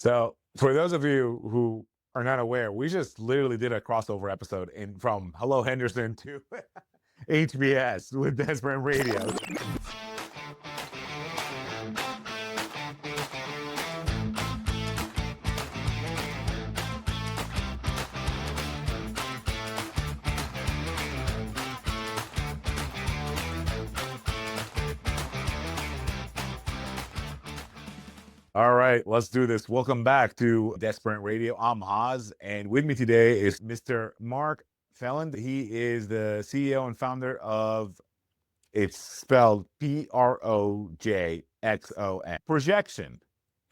So for those of you who are not aware, we just literally did a crossover episode in from Hello Henderson to HBS with Desperate Radio. All right, let's do this. Welcome back to Desperate Radio. I'm Haas, and with me today is Mr. Mark Phelan. He is the CEO and founder of, it's spelled PROJXON, PROJXON.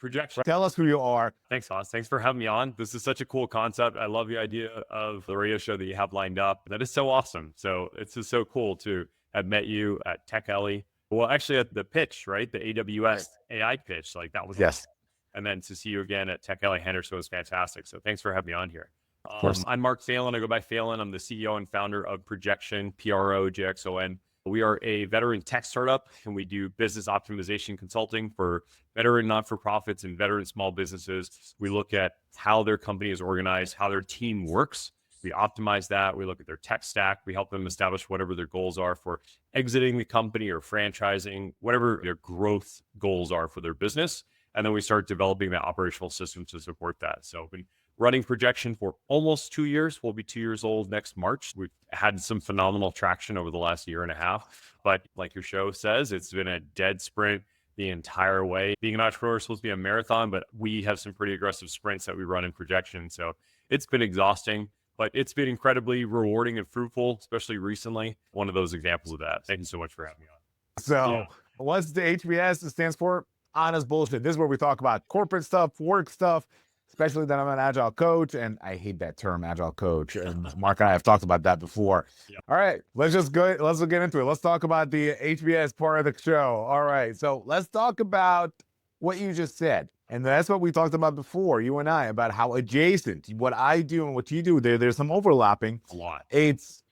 PROJXON. Tell us who you are. Thanks, Haas. Thanks for having me on. This is such a cool concept. I love the idea of the radio show that you have lined up. That is so awesome. So it's just so cool to have met you at Tech Alley. Well, actually at the pitch, right? The AWS AI pitch, like that was Yes. awesome. And then to see you again at Tech Alley Henderson was fantastic. So thanks for having me on here. Of course. I'm Mark Phelan. I go by Phelan. I'm the CEO and founder of PROJXON, PROJXON. We are a veteran tech startup, and we do business optimization consulting for veteran not-for-profits and veteran small businesses. We look at how their company is organized, how their team works. We optimize that. We look at their tech stack. We help them establish whatever their goals are for exiting the company or franchising, whatever their growth goals are for their business. And then we start developing the operational systems to support that. So we've been running PROJXON for almost 2 years. We'll be 2 years old next March. We've had some phenomenal traction over the last year and a half. But like your show says, it's been a dead sprint the entire way. Being an entrepreneur is supposed to be a marathon, but we have some pretty aggressive sprints that we run in PROJXON. So it's been exhausting, but it's been incredibly rewarding and fruitful, especially recently. One of those examples of that. Thank you so much for having me on. So what's the HBS? It stands for honest bullshit. This is where we talk about corporate stuff, work stuff, especially that I'm an Agile coach. And I hate that term, Agile coach. And Mark and I have talked about that before. Yep. All right, let's get into it. Let's talk about the HBS part of the show. All right, so let's talk about what you just said. And that's what we talked about before, you and I, about how adjacent what I do and what you do, there's some overlapping. A lot. It's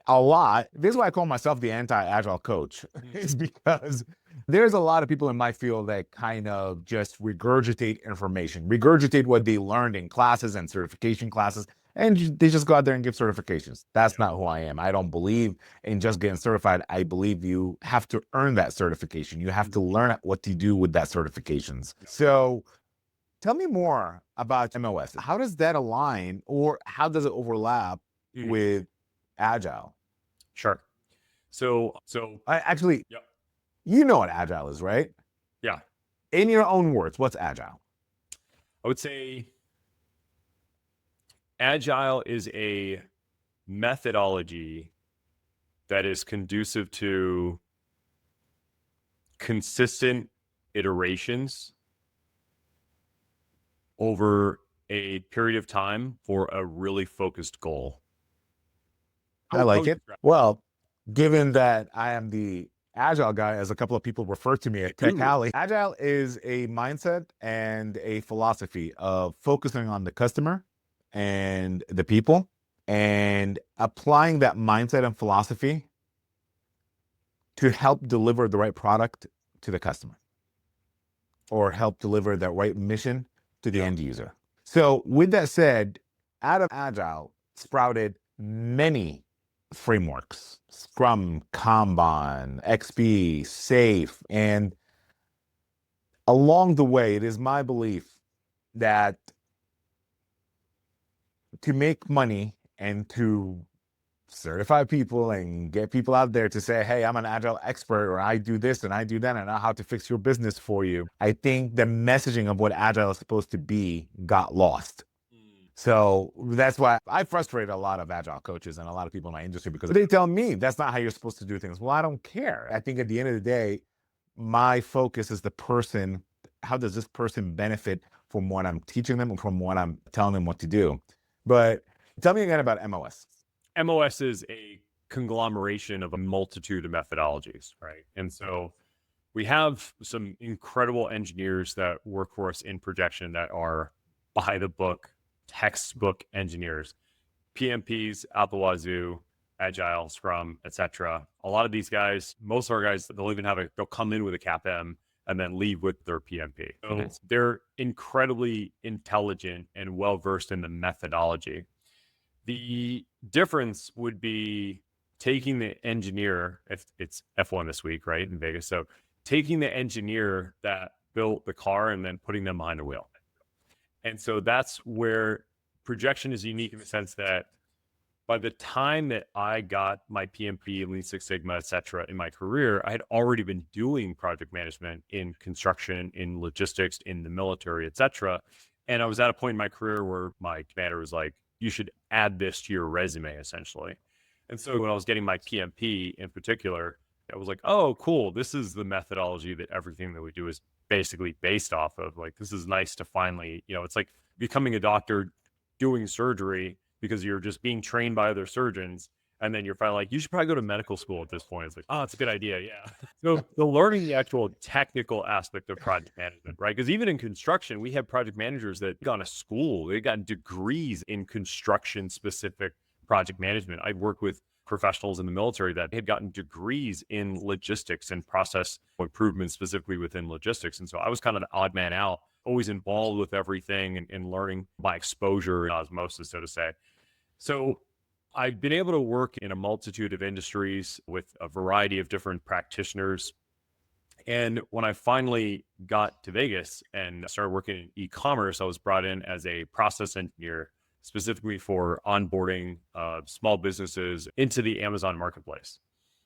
a lot. This is why I call myself the anti-Agile coach. It's because there's a lot of people in my field that kind of just regurgitate information, regurgitate what they learned in classes and certification classes, and they just go out there and give certifications. That's not who I am. I don't believe in just getting certified. I believe you have to earn that certification. You have to learn what to do with that certifications. So tell me more about MOS. How does that align, or how does it overlap with Agile? Sure. So Actually, Yep. You know what Agile is, right? Yeah. In your own words, what's Agile? I would say Agile is a methodology that is conducive to consistent iterations over a period of time for a really focused goal. I like it. Well, given that I am the Agile guy, as a couple of people refer to me at Tech Alley, Agile is a mindset and a philosophy of focusing on the customer and the people and applying that mindset and philosophy to help deliver the right product to the customer or help deliver the right mission to the end user. So with that said, out of Agile sprouted many frameworks: Scrum, Kanban, XP, SAFe. And along the way, it is my belief that to make money and to certify people and get people out there to say, hey, I'm an Agile expert, or I do this and I do that, and I know how to fix your business for you, I think the messaging of what Agile is supposed to be got lost. So that's why I frustrate a lot of Agile coaches and a lot of people in my industry, because they tell me that's not how you're supposed to do things. Well, I don't care. I think at the end of the day, my focus is the person. How does this person benefit from what I'm teaching them and from what I'm telling them what to do? But tell me again about MOS. MOS is a conglomeration of a multitude of methodologies, right? And so we have some incredible engineers that work for us in PROJXON that are by the book, textbook engineers, PMPs out the wazoo, Agile, Scrum, etc. A lot of these guys, most of our guys, they'll come in with a CAPM and then leave with their PMP. So they're incredibly intelligent and well-versed in the methodology. The difference would be taking the engineer, if it's F1 this week, right, in Vegas. So taking the engineer that built the car and then putting them behind the wheel. And so that's where PROJXON is unique in the sense that by the time that I got my PMP, Lean Six Sigma, et cetera, in my career, I had already been doing project management in construction, in logistics, in the military, et cetera. And I was at a point in my career where my commander was like, you should add this to your resume, essentially. And so when I was getting my PMP in particular, I was like, oh, cool. This is the methodology that everything that we do is basically based off of. Like, this is nice to finally, it's like becoming a doctor doing surgery because you're just being trained by other surgeons. And then you're finally like, you should probably go to medical school at this point. It's like, oh, it's a good idea. Yeah. So the learning the actual technical aspect of project management, right? Because even in construction, we have project managers that gone to school, they got degrees in construction specific project management. I've worked with professionals in the military that had gotten degrees in logistics and process improvement, specifically within logistics. And so I was kind of the odd man out, always involved with everything and learning by exposure and osmosis, so to say. So I've been able to work in a multitude of industries with a variety of different practitioners. And when I finally got to Vegas and started working in e-commerce, I was brought in as a process engineer, specifically for onboarding small businesses into the Amazon marketplace.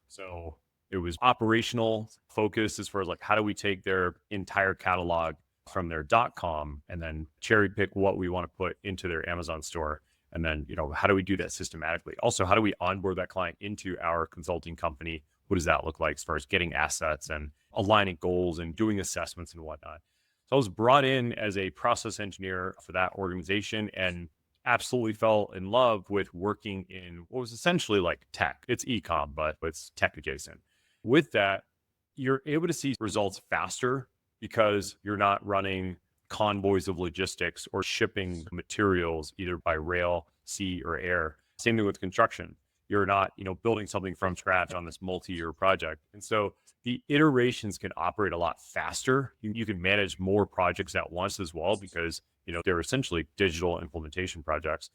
So it was operational focus as far as like, how do we take their entire catalog from their .com and then cherry pick what we want to put into their Amazon store. And then, how do we do that systematically? Also, how do we onboard that client into our consulting company? What does that look like as far as getting assets and aligning goals and doing assessments and whatnot? So I was brought in as a process engineer for that organization and absolutely fell in love with working in what was essentially like tech. It's e-com, but it's tech adjacent. With that, you're able to see results faster because you're not running convoys of logistics or shipping materials either by rail, sea, or air. Same thing with construction. You're not, building something from scratch on this multi-year project. And so the iterations can operate a lot faster. You can manage more projects at once as well because, they're essentially digital implementation projects.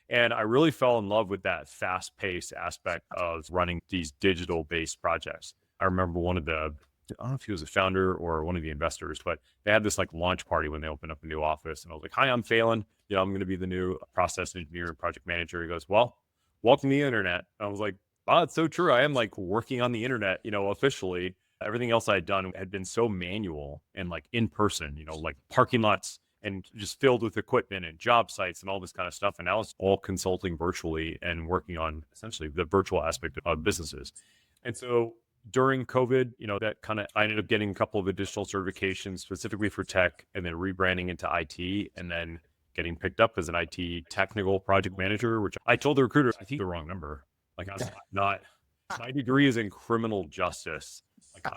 And I really fell in love with that fast-paced aspect of running these digital-based projects. I remember I don't know if he was a founder or one of the investors, but they had this like launch party when they opened up a new office. And I was like, hi, I'm Phelan. I'm going to be the new process engineer and project manager. He goes, well, welcome to the internet. And I was like, oh, it's so true. I am like working on the internet, officially. Everything else I had done had been so manual and like in person, like parking lots and just filled with equipment and job sites and all this kind of stuff. And now it's all consulting virtually and working on essentially the virtual aspect of businesses. And so during COVID, I ended up getting a couple of additional certifications specifically for tech and then rebranding into IT and then getting picked up as an IT technical project manager, which I told the recruiter, I think the wrong number. Like I'm not, my degree is in criminal justice. Like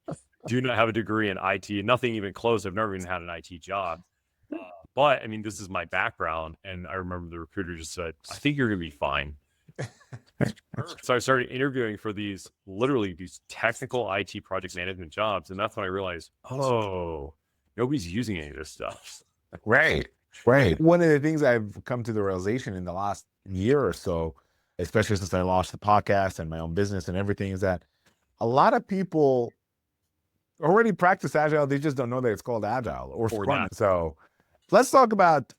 I do not have a degree in IT, nothing even close. I've never even had an IT job. But I mean, this is my background. And I remember the recruiter just said, I think you're going to be fine. So I started interviewing for these technical IT project management jobs. And that's when I realized, nobody's using any of this stuff. Right. One of the things I've come to the realization in the last year or so, especially since I launched the podcast and my own business and everything, is that a lot of people already practice Agile. They just don't know that it's called Agile or Scrum. So let's talk about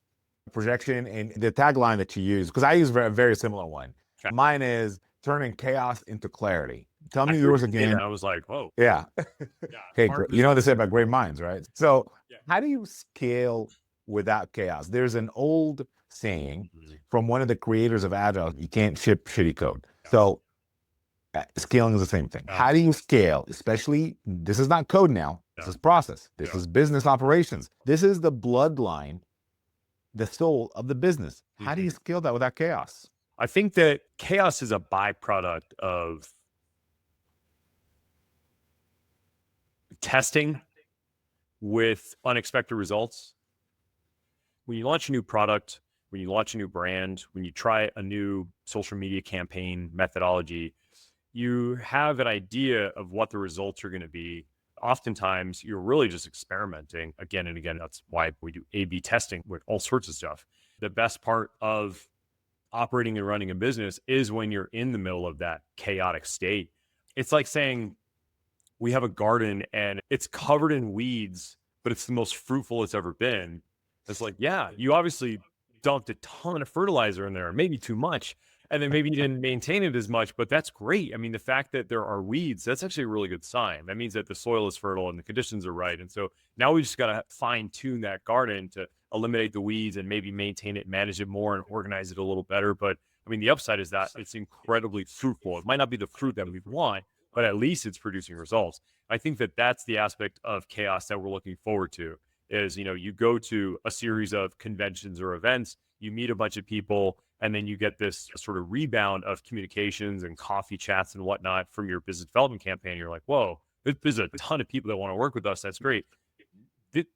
PROJXON and the tagline that you use, because I use a very similar one. Okay. Mine is turning chaos into clarity. Tell me yours again. I was like, whoa. Yeah. Hey, you know what they say about great minds, right? So how do you scale without chaos? There's an old saying from one of the creators of Agile, you can't ship shitty code. So scaling is the same thing. How do you scale? Especially, this is not code now. This is process. This is business operations. This is the bloodline, the soul of the business. How do you scale that without chaos? I think that chaos is a byproduct of testing with unexpected results. When you launch a new product, when you launch a new brand, when you try a new social media campaign methodology, you have an idea of what the results are going to be oftentimes you're really just experimenting again and again. That's why we do A/B testing with all sorts of stuff. The best part of operating and running a business is when you're in the middle of that chaotic state. It's like saying we have a garden and it's covered in weeds, but it's the most fruitful it's ever been. It's like, yeah, you obviously dumped a ton of fertilizer in there, maybe too much. And then maybe you didn't maintain it as much, but that's great. I mean, the fact that there are weeds, that's actually a really good sign. That means that the soil is fertile and the conditions are right. And so now we just got to fine tune that garden to eliminate the weeds and maybe maintain it, manage it more, and organize it a little better. But I mean, the upside is that it's incredibly fruitful. It might not be the fruit that we want, but at least it's producing results. I think that that's the aspect of chaos that we're looking forward to is, you go to a series of conventions or events, you meet a bunch of people, and then you get this sort of rebound of communications and coffee chats and whatnot from your business development campaign. You're like, whoa, there's a ton of people that want to work with us. That's great.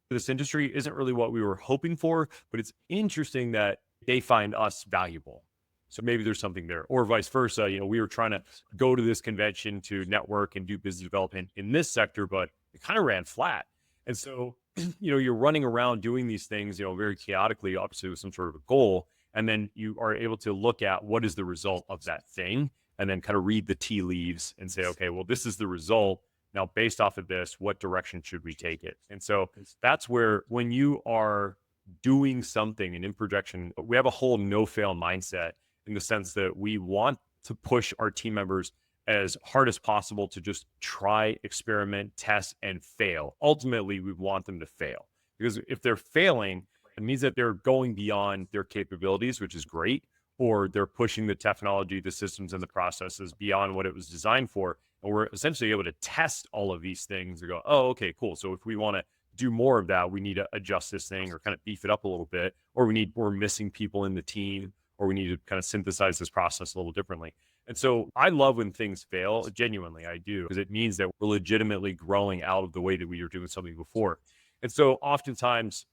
This industry isn't really what we were hoping for, but it's interesting that they find us valuable. So maybe there's something there, or vice versa. We were trying to go to this convention to network and do business development in this sector, but it kind of ran flat. And so, you're running around doing these things, very chaotically, obviously with some sort of a goal. And then you are able to look at what is the result of that thing and then kind of read the tea leaves and say, okay, well, this is the result. Now, based off of this, what direction should we take it? And so that's where when you are doing something and in projection, we have a whole no-fail mindset in the sense that we want to push our team members as hard as possible to just try, experiment, test, and fail. Ultimately, we want them to fail because if they're failing, it means that they're going beyond their capabilities, which is great, or they're pushing the technology, the systems, and the processes beyond what it was designed for. And we're essentially able to test all of these things and go, oh, okay, cool. So if we want to do more of that, we need to adjust this thing or kind of beef it up a little bit, or we're missing people in the team, or we need to kind of synthesize this process a little differently. And so I love when things fail, genuinely, I do, because it means that we're legitimately growing out of the way that we were doing something before. And so oftentimes,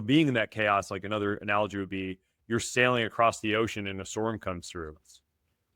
being in that chaos, like another analogy would be you're sailing across the ocean and a storm comes through.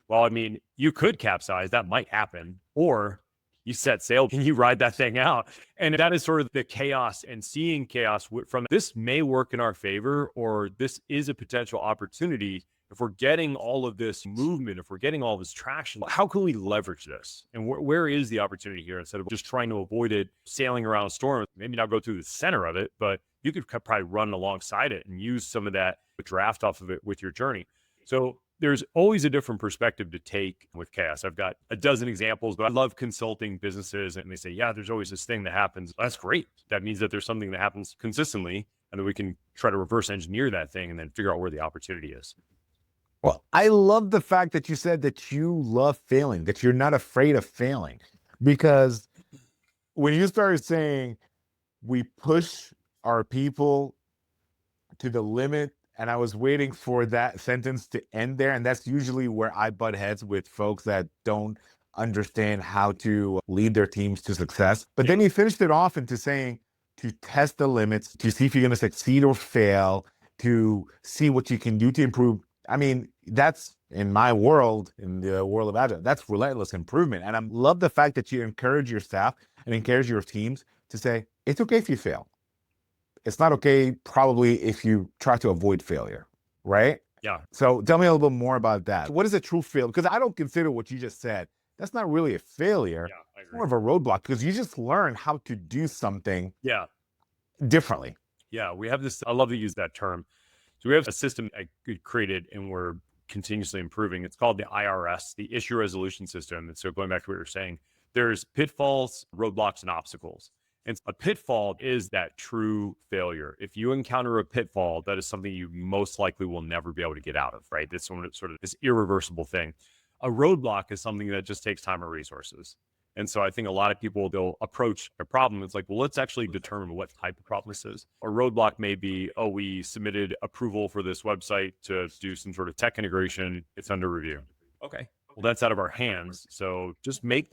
Well, I mean, you could capsize, that might happen, or you set sail and you ride that thing out. And that is sort of the chaos, and seeing chaos from this may work in our favor, or this is a potential opportunity. If we're getting all of this movement, if we're getting all this traction, how can we leverage this? And where is the opportunity here instead of just trying to avoid it, sailing around a storm, maybe not go through the center of it, but you could probably run alongside it and use some of that draft off of it with your journey. So there's always a different perspective to take with chaos. I've got a dozen examples, but I love consulting businesses and they say, yeah, there's always this thing that happens. That's great. That means that there's something that happens consistently and then we can try to reverse engineer that thing and then figure out where the opportunity is. Well, I love the fact that you said that you love failing, that you're not afraid of failing, because when you started saying we push our people to the limit, and I was waiting for that sentence to end there, and that's usually where I butt heads with folks that don't understand how to lead their teams to success. But then you finished it off into saying to test the limits, to see if you're going to succeed or fail, to see what you can do to improve. I mean, that's in my world, in the world of Agile, that's relentless improvement. And I love the fact that you encourage your staff and encourage your teams to say, it's okay if you fail. It's not okay, probably, if you try to avoid failure, right? Yeah. So tell me a little bit more about that. What is a true failure? Because I don't consider what you just said, that's not really a failure. Yeah, it's more of a roadblock because you just learn how to do something differently. Yeah, we have this, I love to use that term. So we have a system I created and we're continuously improving. It's called the IRS, the Issue Resolution System. And so going back to what you were saying, there's pitfalls, roadblocks, and obstacles. And a pitfall is that true failure. If you encounter a pitfall, that is something you most likely will never be able to get out of, right? That's sort of this irreversible thing. A roadblock is something that just takes time and resources. And so I think a lot of people, they'll approach a problem. It's like, well, let's actually determine what type of problem this is. A roadblock may be, oh, we submitted approval for this website to do some sort of tech integration. It's under review. Okay, well, that's out of our hands. So just make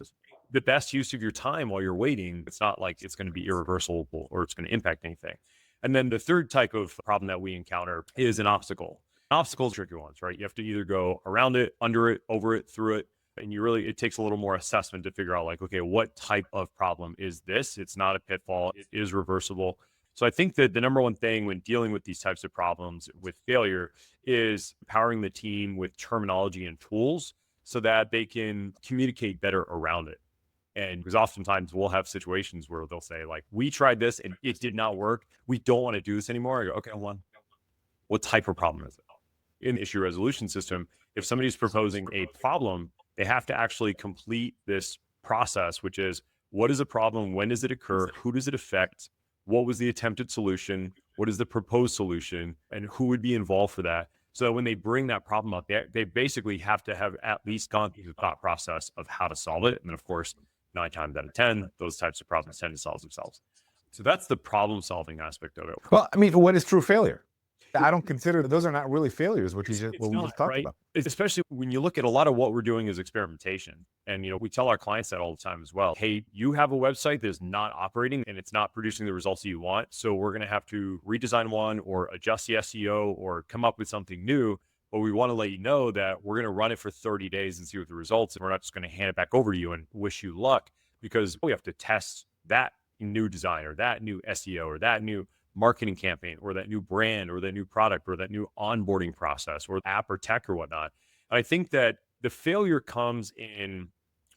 the best use of your time while you're waiting. It's not like it's going to be irreversible or it's going to impact anything. And then the third type of problem that we encounter is an obstacle. Obstacles are tricky ones, right? You have to either go around it, under it, over it, through it. And it takes a little more assessment to figure out like, okay, what type of problem is this? It's not a pitfall. It is reversible. So I think that the number one thing when dealing with these types of problems with failure is empowering the team with terminology and tools so that they can communicate better around it. And because oftentimes we'll have situations where they'll say like, we tried this and it did not work. We don't want to do this anymore. I go, okay, hold on. What type of problem is it? In the issue resolution system, if somebody's proposing a problem, they have to actually complete this process, which is what is the problem? When does it occur? Who does it affect? What was the attempted solution? What is the proposed solution? And who would be involved for that? So when they bring that problem up, they basically have to have at least gone through the thought process of how to solve it. And then, of course, 9 times out of 10, those types of problems tend to solve themselves. So that's the problem solving aspect of it. Well, I mean, what is true failure? I don't consider those are not really failures, what we just talked about. Especially when you look at a lot of what we're doing is experimentation. And, we tell our clients that all the time as well. Hey, you have a website that's not operating and it's not producing the results that you want. So we're going to have to redesign one or adjust the SEO or come up with something new. But we want to let you know that we're going to run it for 30 days and see what the results. And we're not just going to hand it back over to you and wish you luck, because we have to test that new design or that new SEO or that new marketing campaign or that new brand or that new product or that new onboarding process or app or tech or whatnot. And I think that the failure comes in,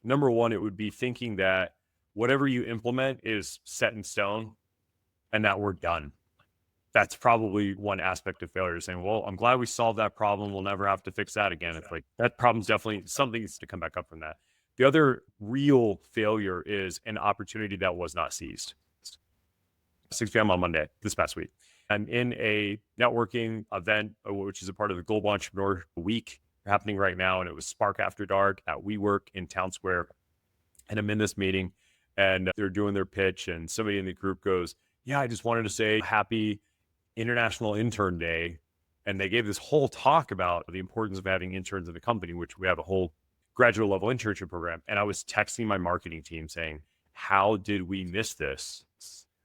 number one, it would be thinking that whatever you implement is set in stone and that we're done. That's probably one aspect of failure, saying, well, I'm glad we solved that problem. We'll never have to fix that again. It's like that problem's definitely something needs to come back up from that. The other real failure is an opportunity that was not seized. 6 p.m. on Monday, this past week. I'm in a networking event, which is a part of the Global Entrepreneur Week happening right now. And it was Spark After Dark at WeWork in Town Square. And I'm in this meeting and they're doing their pitch. And somebody in the group goes, yeah, I just wanted to say happy International Intern Day. And they gave this whole talk about the importance of having interns in the company, which we have a whole graduate level internship program. And I was texting my marketing team saying, how did we miss this?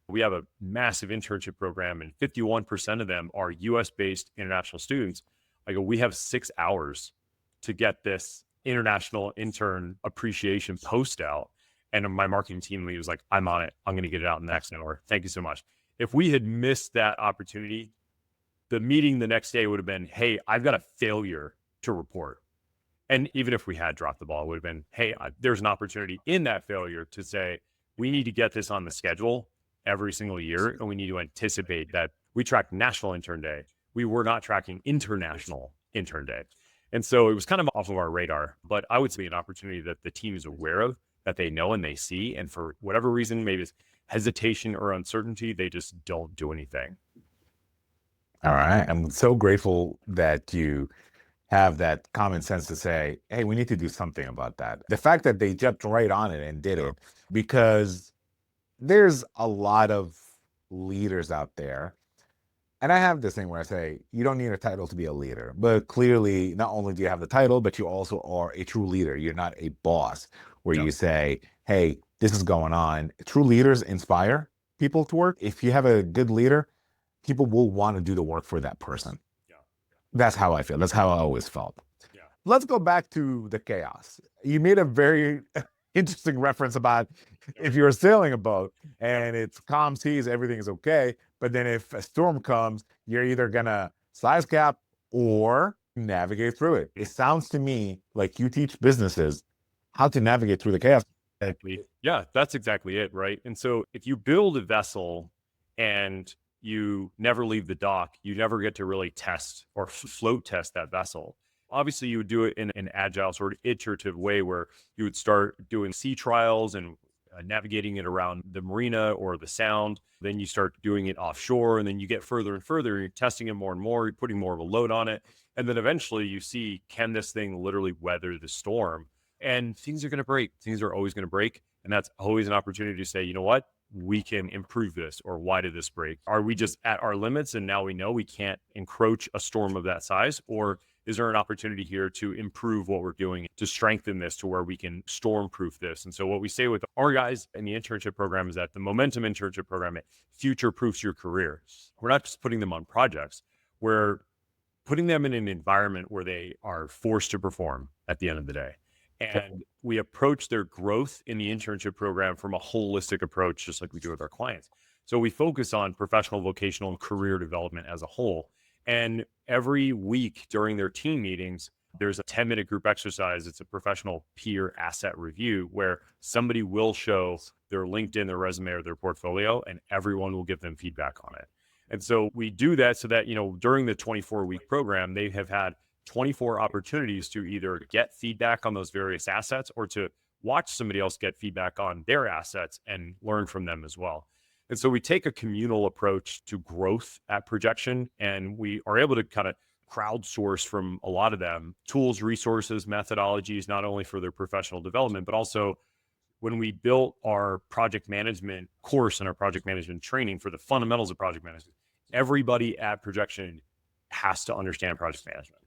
We have a massive internship program and 51% of them are US-based international students. I go, we have 6 hours to get this international intern appreciation post out. And my marketing team lead was like, I'm on it. I'm going to get it out in the next hour. Thank you so much. If we had missed that opportunity, the meeting the next day would have been, hey, I've got a failure to report. And even if we had dropped the ball, it would have been, hey, there's an opportunity in that failure to say, we need to get this on the schedule every single year. And we need to anticipate that we track National Intern Day. We were not tracking International Intern Day. And so it was kind of off of our radar, but I would say an opportunity that the team is aware of, that they know and they see. And for whatever reason, maybe it's hesitation or uncertainty, they just don't do anything. All right. I'm so grateful that you have that common sense to say, hey, we need to do something about that. The fact that they jumped right on it and did it, because there's a lot of leaders out there. And I have this thing where I say, you don't need a title to be a leader, but clearly not only do you have the title, but you also are a true leader. You're not a boss where you say, hey, this is going on. True leaders inspire people to work. If you have a good leader, people will want to do the work for that person. That's how I feel. That's how I always felt. Let's go back to the chaos. You made a very interesting reference about if you're sailing a boat and it's calm seas, everything is okay. But then if a storm comes, you're either gonna size cap or navigate through it. It sounds to me like you teach businesses how to navigate through the chaos. Yeah, that's exactly it, right? And so if you build a vessel and you never leave the dock, you never get to really test or float test that vessel. Obviously, you would do it in an agile sort of iterative way where you would start doing sea trials and navigating it around the marina or the sound. Then you start doing it offshore, and then you get further and further. You're testing it more and more. You're putting more of a load on it. And then eventually you see, can this thing literally weather the storm? And things are going to break. Things are always going to break. And that's always an opportunity to say, you know what? We can improve this, or why did this break? Are we just at our limits and now we know we can't encroach a storm of that size? Or is there an opportunity here to improve what we're doing, to strengthen this to where we can storm-proof this? And so what we say with our guys in the internship program is that the Momentum internship program, it future-proofs your career. We're not just putting them on projects. We're putting them in an environment where they are forced to perform at the end of the day. And we approach their growth in the internship program from a holistic approach, just like we do with our clients. So we focus on professional, vocational, and career development as a whole. And every week during their team meetings, there's a 10-minute group exercise. It's a professional peer asset review where somebody will show their LinkedIn, their resume, or their portfolio, and everyone will give them feedback on it. And so we do that so that, during the 24-week program, they have had 24 opportunities to either get feedback on those various assets or to watch somebody else get feedback on their assets and learn from them as well. And so we take a communal approach to growth at PROJXON, and we are able to kind of crowdsource from a lot of them tools, resources, methodologies, not only for their professional development, but also when we built our project management course and our project management training for the fundamentals of project management, everybody at PROJXON has to understand project management.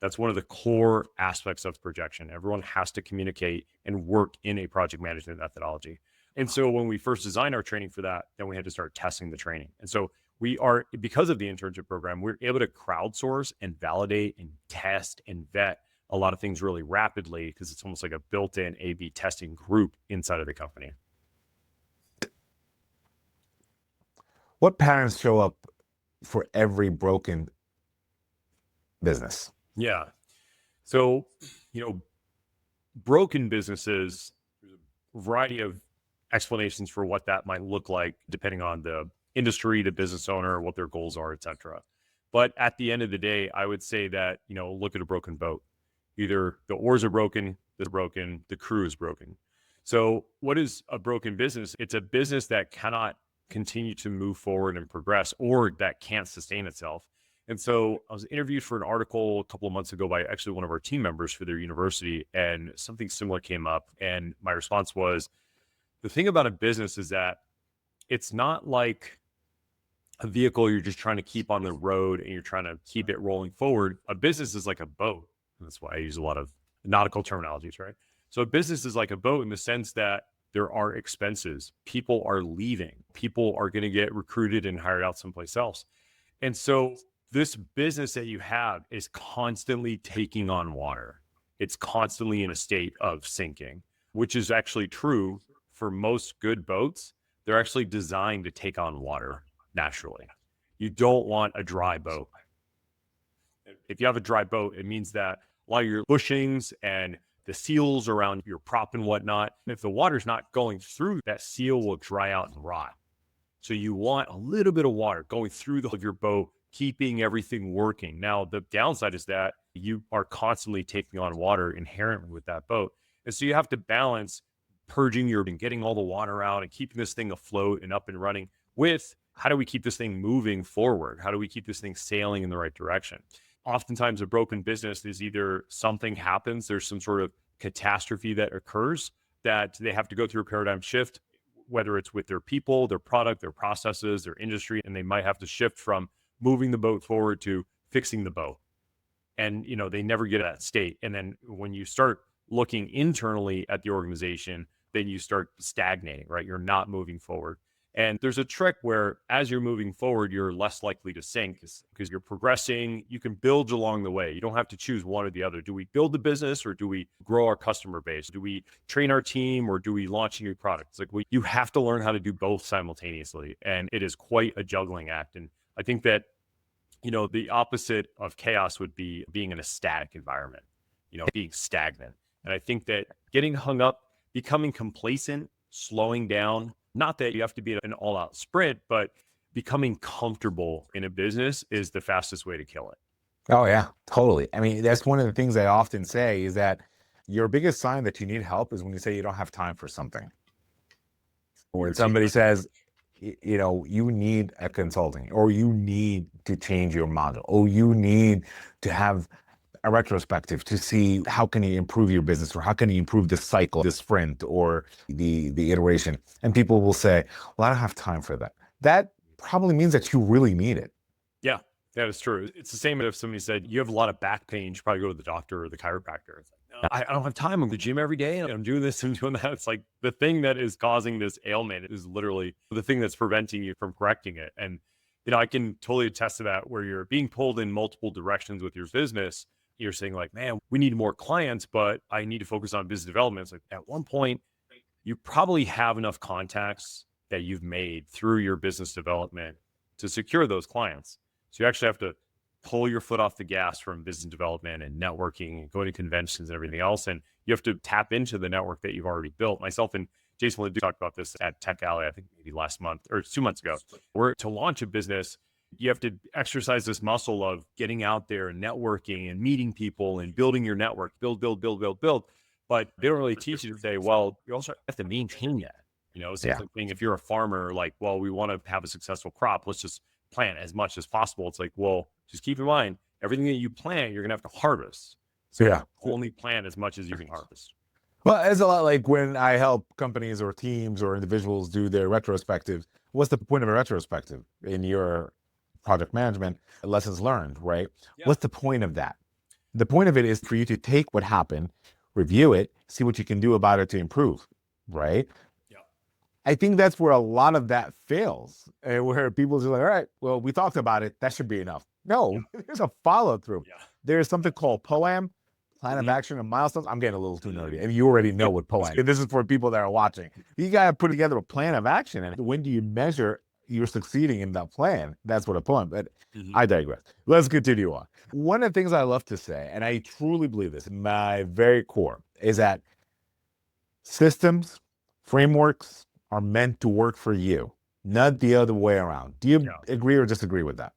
That's one of the core aspects of PROJXON. Everyone has to communicate and work in a project management methodology. And so when we first designed our training for that, then we had to start testing the training. And so we are, because of the internship program, we're able to crowdsource and validate and test and vet a lot of things really rapidly because it's almost like a built-in A/B testing group inside of the company. What patterns show up for every broken business? Yeah. So, broken businesses, there's a variety of explanations for what that might look like, depending on the industry, the business owner, what their goals are, et cetera. But at the end of the day, I would say that, look at a broken boat. Either the oars are broken, the crew is broken. So what is a broken business? It's a business that cannot continue to move forward and progress, or that can't sustain itself. And so I was interviewed for an article a couple of months ago by actually one of our team members for their university, and something similar came up. And my response was, the thing about a business is that it's not like a vehicle you're just trying to keep on the road and you're trying to keep it rolling forward. A business is like a boat. And that's why I use a lot of nautical terminologies, right? So a business is like a boat in the sense that there are expenses. People are leaving. People are going to get recruited and hired out someplace else. And so this business that you have is constantly taking on water. It's constantly in a state of sinking, which is actually true for most good boats. They're actually designed to take on water naturally. You don't want a dry boat. If you have a dry boat, it means that a lot of your bushings and the seals around your prop and whatnot, if the water's not going through, that seal will dry out and rot. So you want a little bit of water going through the of your boat, keeping everything working. Now, the downside is that you are constantly taking on water inherently with that boat. And so you have to balance purging and getting all the water out and keeping this thing afloat and up and running with how do we keep this thing moving forward? How do we keep this thing sailing in the right direction? Oftentimes a broken business is either something happens, there's some sort of catastrophe that occurs that they have to go through a paradigm shift, whether it's with their people, their product, their processes, their industry, and they might have to shift from moving the boat forward to fixing the boat. And, they never get to that state. And then when you start looking internally at the organization, then you start stagnating, right? You're not moving forward. And there's a trick where as you're moving forward, you're less likely to sink because you're progressing. You can build along the way. You don't have to choose one or the other. Do we build the business or do we grow our customer base? Do we train our team or do we launch a new product? It's like, you have to learn how to do both simultaneously. And it is quite a juggling act. And I think that, the opposite of chaos would be being in a static environment, being stagnant. And I think that getting hung up, becoming complacent, slowing down, not that you have to be an all-out sprint, but becoming comfortable in a business is the fastest way to kill it. Oh, yeah, totally. I mean, that's one of the things I often say is that your biggest sign that you need help is when you say you don't have time for something. Or when somebody says, you need a consulting, or you need to change your model, or you need to have a retrospective to see how can you improve your business, or how can you improve this cycle, this sprint, or the iteration. And people will say, well, I don't have time for that. That probably means that you really need it. Yeah, that is true. It's the same if somebody said, you have a lot of back pain, you should probably go to the doctor or the chiropractor. It's like, no, I don't have time. I'm at the gym every day and I'm doing this and doing that. It's like the thing that is causing this ailment is literally the thing that's preventing you from correcting it. And, I can totally attest to that where you're being pulled in multiple directions with your business. you're saying like, man, we need more clients, but I need to focus on business development. It's like at one point, you probably have enough contacts that you've made through your business development to secure those clients. So you actually have to pull your foot off the gas from business development and networking and going to conventions and everything else. And you have to tap into the network that you've already built. Myself and Jason Ledoux talked about this at Tech Alley, I think maybe last month or 2 months ago, where to launch a business, you have to exercise this muscle of getting out there and networking and meeting people and building your network, build. But they don't really teach you to say, well, you also have to maintain that. Same thing if you're a farmer, like, well, we want to have a successful crop. Let's just plant as much as possible. It's like, well, just keep in mind, everything that you plant, you're going to have to harvest. So only plant as much as you can harvest. Well, it's a lot like when I help companies or teams or individuals do their retrospectives. What's the point of a retrospective in your project management? Lessons learned, right? Yeah. What's the point of that? The point of it is for you to take what happened, review it, see what you can do about it to improve, right? Yeah. I think that's where a lot of that fails, where people are like, all right, well, we talked about it. That should be enough. No, there's a follow through. Yeah. There's something called POAM. Plan of action and milestones. I'm getting a little too nerdy, and you already know what POAM is. This is for people that are watching. You got to put together a plan of action, and when do you measure you're succeeding in that plan? That's what a POAM. But I digress. Let's continue on. One of the things I love to say, and I truly believe this in my very core, is that systems, frameworks are meant to work for you, not the other way around. Do you agree or disagree with that?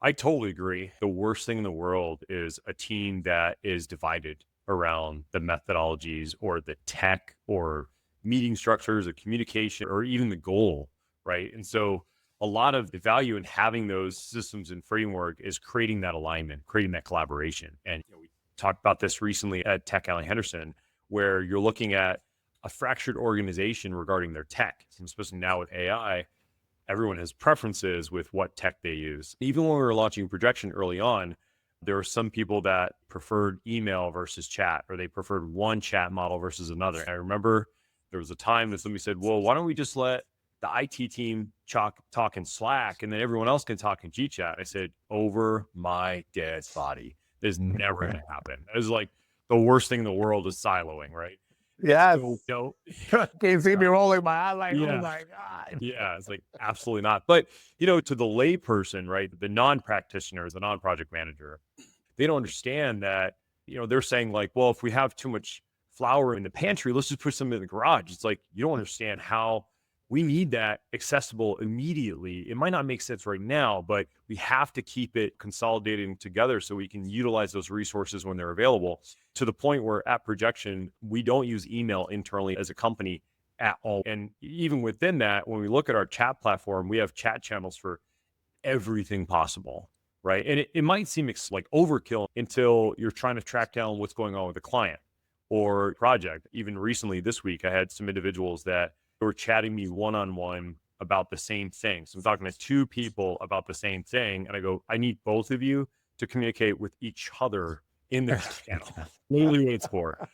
I totally agree. The worst thing in the world is a team that is divided around the methodologies or the tech or meeting structures or communication or even the goal, right? And so a lot of the value in having those systems and framework is creating that alignment, creating that collaboration. And we talked about this recently at Tech Alley Henderson, where you're looking at a fractured organization regarding their tech, especially now with AI. Everyone has preferences with what tech they use. Even when we were launching PROJXON early on, there were some people that preferred email versus chat, or they preferred one chat model versus another. And I remember there was a time that somebody said, well, why don't we just let the IT team talk in Slack and then everyone else can talk in GChat? I said, over my dead body. This is never going to happen. It was like the worst thing in the world is siloing, right? Yeah. So, can't see me rolling my eye like, oh my God. Yeah, it's like, absolutely not. But, to the lay person, right, the non-practitioner, the non-project manager, they don't understand that, they're saying like, well, if we have too much flour in the pantry, let's just put some in the garage. It's like, you don't understand how we need that accessible immediately. It might not make sense right now, but we have to keep it consolidating together so we can utilize those resources when they're available, to the point where at PROJXON, we don't use email internally as a company at all. And even within that, when we look at our chat platform, we have chat channels for everything possible, right? And it might seem like overkill until you're trying to track down what's going on with the client or project. Even recently this week, I had some individuals that were chatting me one-on-one about the same thing. So I'm talking to two people about the same thing. And I go, I need both of you to communicate with each other in this channel. Literally what it's for.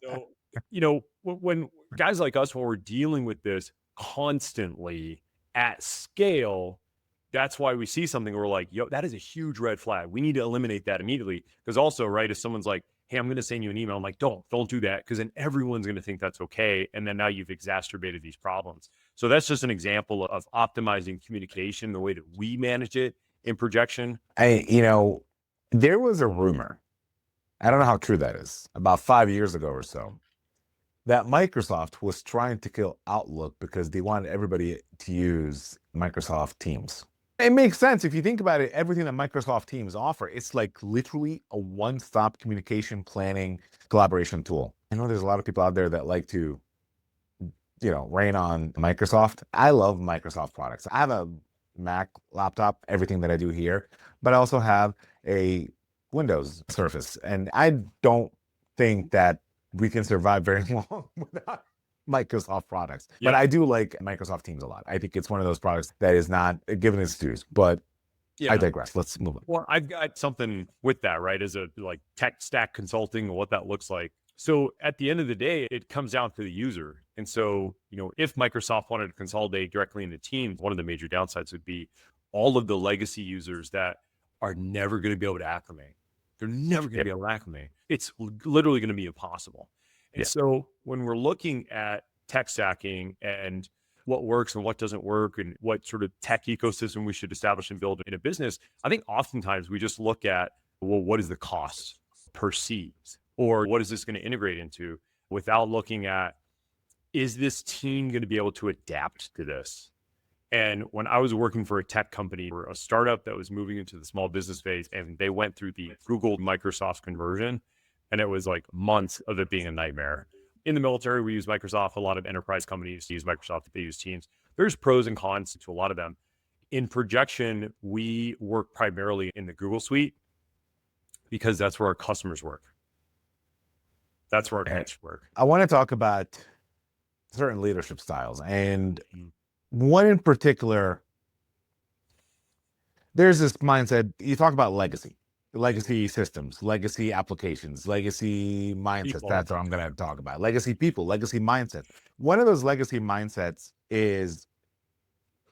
So, when guys like us, when we're dealing with this constantly at scale, that's why we see something where we're like, yo, that is a huge red flag. We need to eliminate that immediately. Because also, right, if someone's like, hey, I'm going to send you an email, I'm like, don't do that, because then everyone's going to think that's okay. And then now you've exacerbated these problems. So that's just an example of optimizing communication, the way that we manage it in PROJXON. There was a rumor, I don't know how true that is, about 5 years ago or so, that Microsoft was trying to kill Outlook because they wanted everybody to use Microsoft Teams. It makes sense if you think about it. Everything that Microsoft Teams offer, it's like literally a one-stop communication, planning, collaboration tool. I know there's a lot of people out there that like to, rain on Microsoft. I love Microsoft products. I have a Mac laptop, everything that I do here, but I also have a Windows Surface. And I don't think that we can survive very long without Microsoft products. But I do like Microsoft Teams a lot. I think it's one of those products that is not given its dues, but I digress. Let's move on. Well, I've got something with that, right? As a tech stack consulting and what that looks like. So at the end of the day, it comes down to the user. And so, if Microsoft wanted to consolidate directly into Teams, one of the major downsides would be all of the legacy users that are never going to be able to acclimate. They're never going to be able to acclimate. It's literally going to be impossible. And so when we're looking at tech stacking and what works and what doesn't work and what sort of tech ecosystem we should establish and build in a business, I think oftentimes we just look at, well, what is the cost per seat? Or what is this going to integrate into, without looking at, is this team going to be able to adapt to this? And when I was working for a tech company or a startup that was moving into the small business phase, and they went through the Google Microsoft conversion, and it was like months of it being a nightmare. In the military, we use Microsoft. A lot of enterprise companies use Microsoft. They use Teams. There's pros and cons to a lot of them. In Projection, we work primarily in the Google suite because that's where our customers work. That's where our clients work. I want to talk about certain leadership styles, and one in particular, there's this mindset. You talk about legacy systems, legacy applications, legacy mindsets. People. That's what I'm going to talk about. Legacy people, legacy mindsets. One of those legacy mindsets is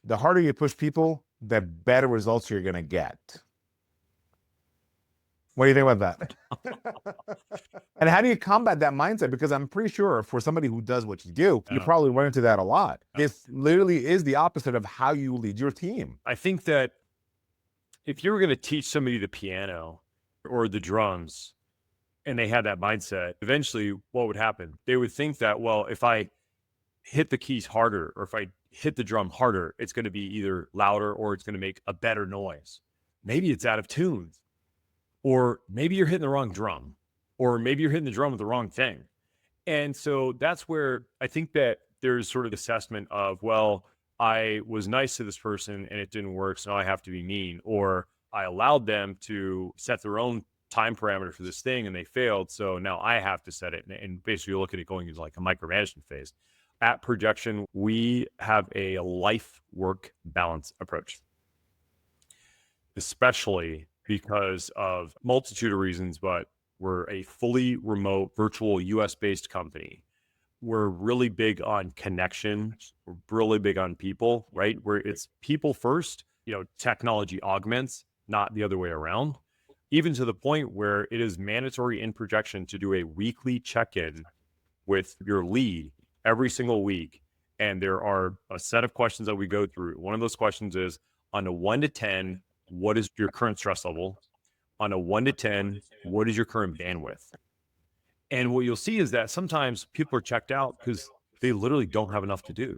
the harder you push people, the better results you're going to get. What do you think about that? And how do you combat that mindset? Because I'm pretty sure for somebody who does what you do, you probably run into that a lot. This literally is the opposite of how you lead your team. I think that if you were going to teach somebody the piano or the drums and they had that mindset, eventually what would happen? They would think that, well, if I hit the keys harder or if I hit the drum harder, it's going to be either louder or it's going to make a better noise. Maybe it's out of tune. Or maybe you're hitting the wrong drum, or maybe you're hitting the drum with the wrong thing. And so that's where I think that there's sort of assessment of, well, I was nice to this person and it didn't work, so now I have to be mean. Or I allowed them to set their own time parameter for this thing and they failed, so now I have to set it. And basically look at it going into like a micromanagement phase. At Projection, we have a life-work balance approach, especially because of multitude of reasons, but we're a fully remote, virtual US-based company. We're really big on connection. We're really big on people, right? Where it's people first, technology augments, not the other way around. Even to the point where it is mandatory in Projection to do a weekly check-in with your lead every single week. And there are a set of questions that we go through. One of those questions is, on a 1 to 10, what is your current stress level? On a 1 to 10, what is your current bandwidth? And what you'll see is that sometimes people are checked out because they literally don't have enough to do.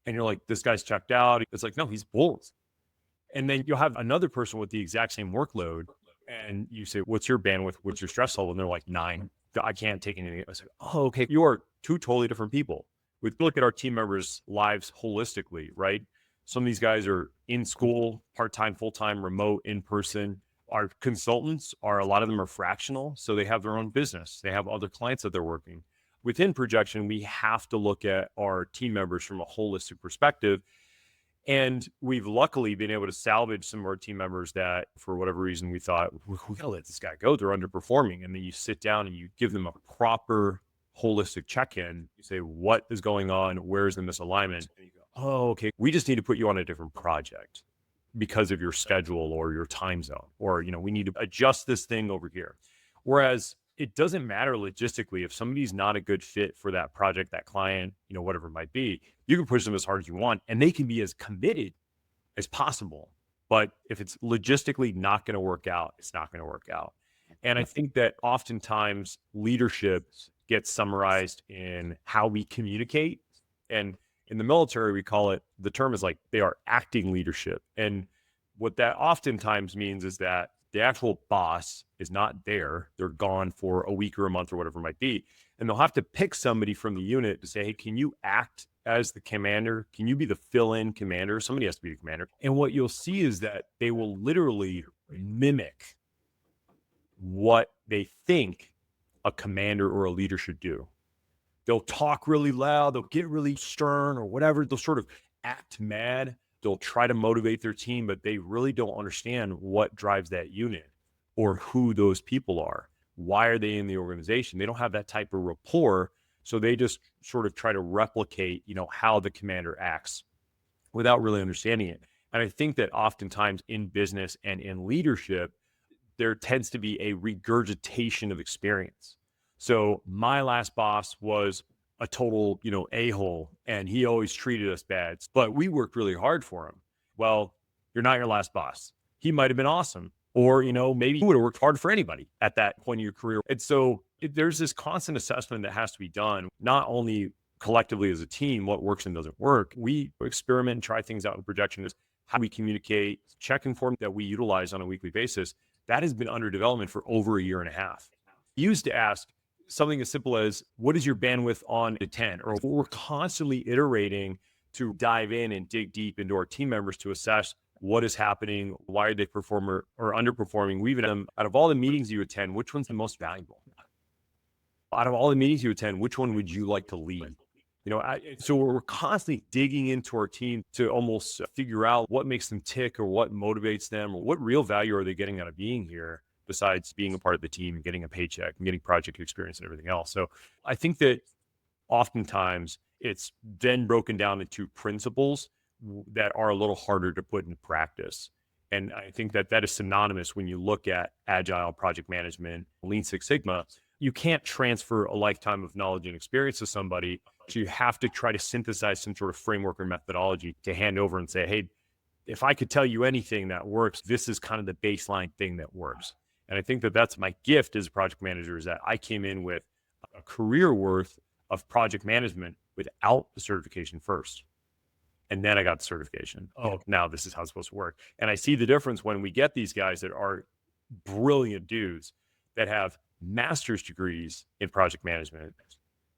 And you're like, this guy's checked out. It's like, no, he's full. And then you'll have another person with the exact same workload. And you say, what's your bandwidth? What's your stress level? And they're like, 9. I can't take anything. I say, oh, okay. You are two totally different people. We look at our team members' lives holistically, right? Some of these guys are in school, part-time, full-time, remote, in person. Our consultants a lot of them are fractional. So they have their own business. They have other clients that they're working. Within Projection, we have to look at our team members from a holistic perspective. And we've luckily been able to salvage some of our team members that, for whatever reason, we thought, we gotta let this guy go. They're underperforming. And then you sit down and you give them a proper holistic check-in. You say, what is going on? Where's the misalignment? And you go, oh, okay, we just need to put you on a different project because of your schedule or your time zone, or, we need to adjust this thing over here. Whereas it doesn't matter logistically if somebody's not a good fit for that project, that client, whatever it might be, you can push them as hard as you want and they can be as committed as possible. But if it's logistically not going to work out, it's not going to work out. And I think that oftentimes leadership gets summarized in how we communicate. And in the military, we call it, the term is like, they are acting leadership. And what that oftentimes means is that the actual boss is not there. They're gone for a week or a month or whatever it might be. And they'll have to pick somebody from the unit to say, hey, can you act as the commander? Can you be the fill-in commander? Somebody has to be the commander. And what you'll see is that they will literally mimic what they think a commander or a leader should do. They'll talk really loud. They'll get really stern or whatever. They'll sort of act mad. They'll try to motivate their team, but they really don't understand what drives that unit or who those people are. Why are they in the organization? They don't have that type of rapport. So they just sort of try to replicate, how the commander acts without really understanding it. And I think that oftentimes in business and in leadership, there tends to be a regurgitation of experience. So my last boss was a total, a-hole, and he always treated us bad, but we worked really hard for him. Well, you're not your last boss. He might have been awesome, or, maybe you would have worked hard for anybody at that point in your career. And so there's this constant assessment that has to be done, not only collectively as a team, what works and doesn't work. We experiment and try things out in projection. Is how we communicate, check-in form that we utilize on a weekly basis. That has been under development for over a year and a half. We used to ask something as simple as, what is your bandwidth on a 10? Or we're constantly iterating to dive in and dig deep into our team members to assess what is happening, why are they performing or underperforming. We even have them, out of all the meetings you attend, which one's the most valuable? Out of all the meetings you attend, which one would you like to lead? So we're constantly digging into our team to almost figure out what makes them tick or what motivates them or what real value are they getting out of being here besides being a part of the team and getting a paycheck and getting project experience and everything else. So I think that oftentimes it's then broken down into principles that are a little harder to put into practice. And I think that that is synonymous when you look at Agile, project management, Lean Six Sigma. You can't transfer a lifetime of knowledge and experience to somebody. So you have to try to synthesize some sort of framework or methodology to hand over and say, hey, if I could tell you anything that works, this is kind of the baseline thing that works. And I think that that's my gift as a project manager, is that I came in with a career worth of project management without the certification first. And then I got the certification. Oh, now this is how it's supposed to work. And I see the difference when we get these guys that are brilliant dudes that have master's degrees in project management,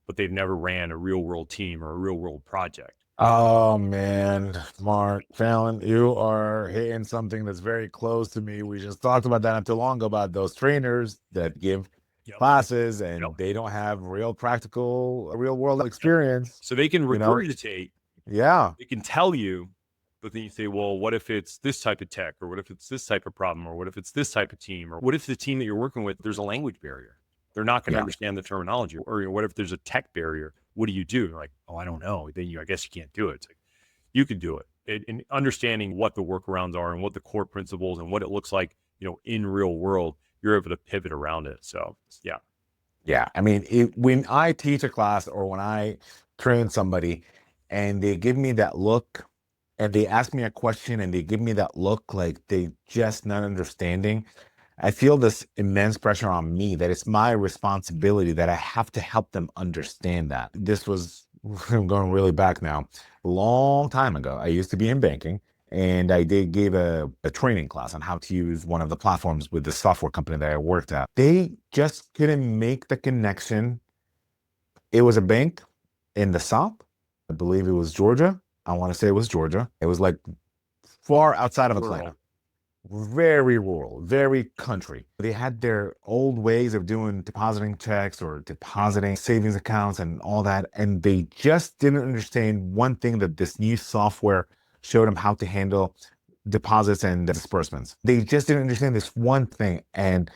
but they've never ran a real world team or a real world project. Oh man, Mark Phelan, you are hitting something that's very close to me. We just talked about that not too long ago, about those trainers that give classes and they don't have real practical, real world experience. So they can regurgitate. Yeah. They can tell you, but then you say, well, what if it's this type of tech, or what if it's this type of problem, or what if it's this type of team, or what if the team that you're working with, there's a language barrier? They're not going to understand the terminology. Or what if there's a tech barrier? What do you do? You're like, oh, I don't know. Then I guess you can't do it. It's like, you can do it. And understanding what the workarounds are and what the core principles and what it looks like, in real world, you're able to pivot around it. So yeah. Yeah. I mean, when I teach a class or when I train somebody and they give me that look and they ask me a question and they give me that look like they just not understanding, I feel this immense pressure on me that it's my responsibility that I have to help them understand that. This was, I'm going really back now, a long time ago. I used to be in banking and I gave a training class on how to use one of the platforms with the software company that I worked at. They just couldn't make the connection. It was a bank in the South. I believe it was Georgia. I want to say it was Georgia. It was like far outside of Atlanta. Very rural, very country. They had their old ways of doing depositing checks or depositing savings accounts and all that. And they just didn't understand one thing, that this new software showed them how to handle deposits and disbursements. They just didn't understand this one thing. And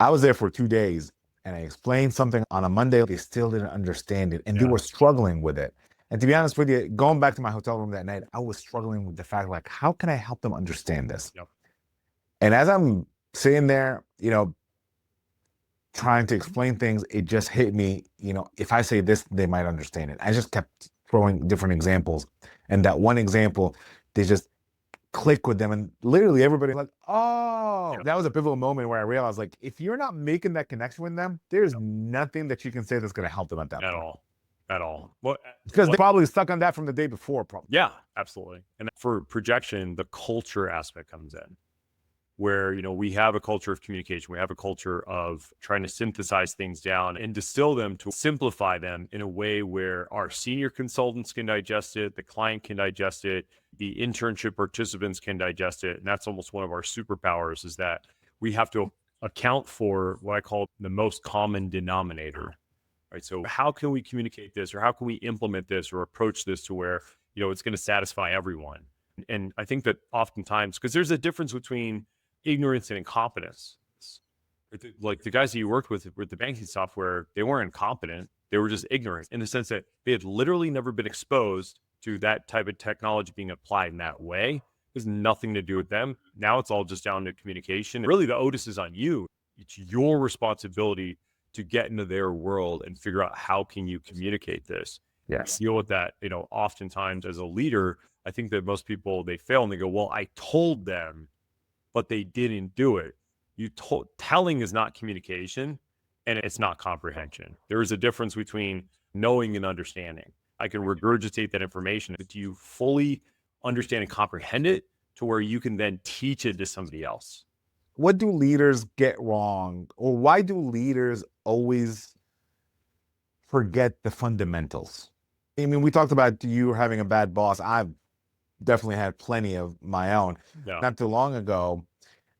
I was there for 2 days and I explained something on a Monday. They still didn't understand it and they were struggling with it. And to be honest with you, going back to my hotel room that night, I was struggling with the fact, like, how can I help them understand this? And as I'm sitting there, trying to explain things, it just hit me, if I say this, they might understand it. I just kept throwing different examples. And that one example, they just click with them. And literally everybody like, oh, that was a pivotal moment where I realized, like, if you're not making that connection with them, there's nothing that you can say that's going to help them at that point. At all. Well, because they're probably stuck on that from the day before. Probably. Yeah, absolutely. And for projection, the culture aspect comes in, where, we have a culture of communication. We have a culture of trying to synthesize things down and distill them to simplify them in a way where our senior consultants can digest it, the client can digest it, the internship participants can digest it. And that's almost one of our superpowers, is that we have to account for what I call the most common denominator. Right. So how can we communicate this, or how can we implement this or approach this to where, it's going to satisfy everyone? And I think that oftentimes, because there's a difference between ignorance and incompetence. Like the guys that you worked with the banking software, they weren't incompetent. They were just ignorant in the sense that they had literally never been exposed to that type of technology being applied in that way. has nothing to do with them. Now it's all just down to communication. Really, the onus is on you. It's your responsibility to get into their world and figure out how can you communicate this. Yes. Deal with that. Oftentimes as a leader, I think that most people, they fail and they go, well, I told them, but they didn't do it. Telling is not communication, and it's not comprehension. There is a difference between knowing and understanding. I can regurgitate that information, but do you fully understand and comprehend it to where you can then teach it to somebody else? What do leaders get wrong, or why do leaders always forget the fundamentals? I mean, we talked about you having a bad boss. I've definitely had plenty of my own. Yeah. Not too long ago,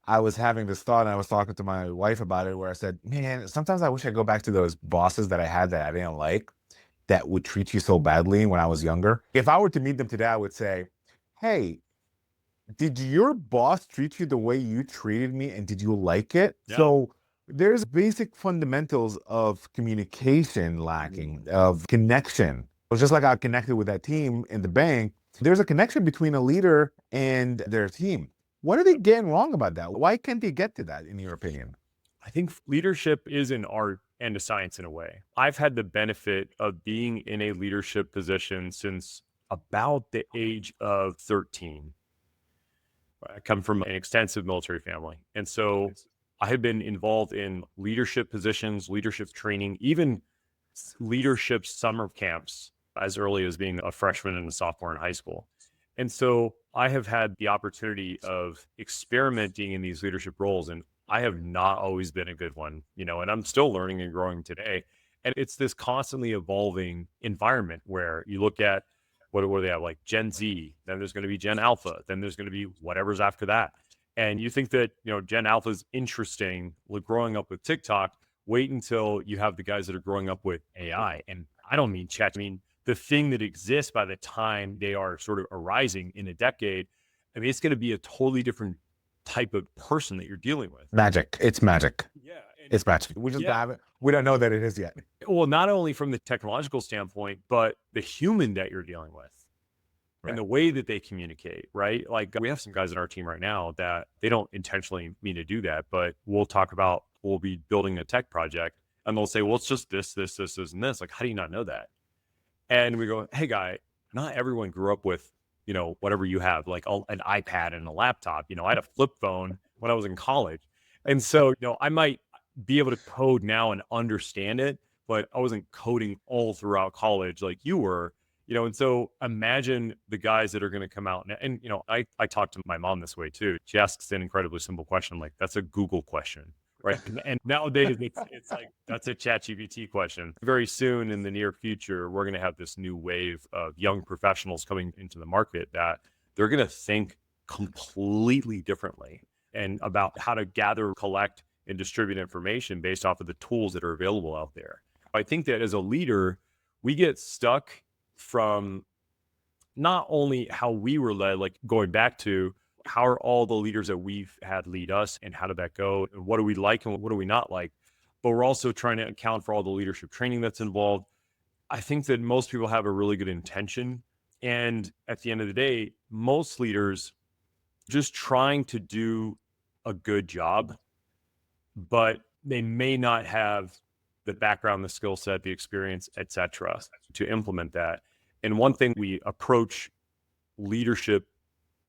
I was having this thought, and I was talking to my wife about it, where I said, man, sometimes I wish I go back to those bosses that I had that I didn't like, that would treat you so badly when I was younger. If I were to meet them today, I would say, hey, did your boss treat you the way you treated me, and did you like it? Yeah. So there's basic fundamentals of communication lacking, of connection. It was just like I connected with that team in the bank. There's a connection between a leader and their team. What are they getting wrong about that? Why can't they get to that, in your opinion? I think leadership is an art and a science in a way. I've had the benefit of being in a leadership position since about the age of 13. I come from an extensive military family. And so I have been involved in leadership positions, leadership training, even leadership summer camps as early as being a freshman and a sophomore in high school. And so I have had the opportunity of experimenting in these leadership roles, and I have not always been a good one, and I'm still learning and growing today. And it's this constantly evolving environment where you look at what do they have, like Gen Z, then there's going to be Gen Alpha, then there's going to be whatever's after that. And you think that, Gen Alpha is interesting, like growing up with TikTok. Wait until you have the guys that are growing up with AI. And I don't mean chat, I mean the thing that exists by the time they are sort of arising in a decade. I mean, it's going to be a totally different type of person that you're dealing with. Magic. It's magic. Yeah. It's magic. We just haven't. We don't know that it is yet. Well, not only from the technological standpoint, but the human that you're dealing with. Right. And the way that they communicate, right? Like we have some guys in our team right now that they don't intentionally mean to do that, but we'll be building a tech project and they'll say, well, it's just this, and this. Like, how do you not know that? And we go, hey guy, not everyone grew up with, whatever you have, like an iPad and a laptop. I had a flip phone when I was in college. And so, I might be able to code now and understand it, but I wasn't coding all throughout college like you were. And so imagine the guys that are going to come out and I talk to my mom this way too. She asks an incredibly simple question. Like, that's a Google question, right? And nowadays it's like, that's a ChatGPT question. Very soon in the near future, we're going to have this new wave of young professionals coming into the market that they're going to think completely differently and about how to gather, collect, and distribute information based off of the tools that are available out there. I think that as a leader, we get stuck from not only how we were led, like going back to how are all the leaders that we've had lead us and how did that go? And what do we like and what do we not like? But we're also trying to account for all the leadership training that's involved. I think that most people have a really good intention. And at the end of the day, most leaders just trying to do a good job, but they may not have the background, the skill set, the experience, etc., to implement that. And one thing we approach leadership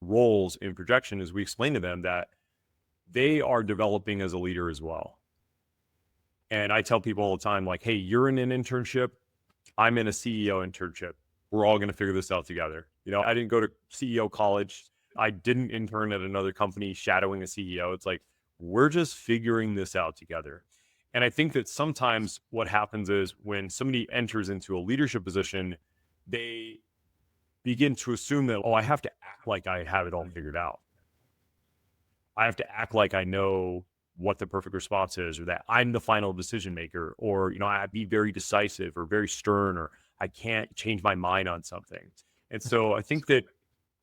roles in projection is we explain to them that they are developing as a leader as well. And I tell people all the time, like, hey, you're in an internship, I'm in a CEO internship. We're all going to figure this out together. I didn't go to CEO college. I didn't intern at another company shadowing a CEO. It's like, we're just figuring this out together. And I think that sometimes what happens is when somebody enters into a leadership position, they begin to assume that, I have to act like I have it all figured out. I have to act like I know what the perfect response is, or that I'm the final decision maker, or, I'd be very decisive or very stern, or I can't change my mind on something. And so I think that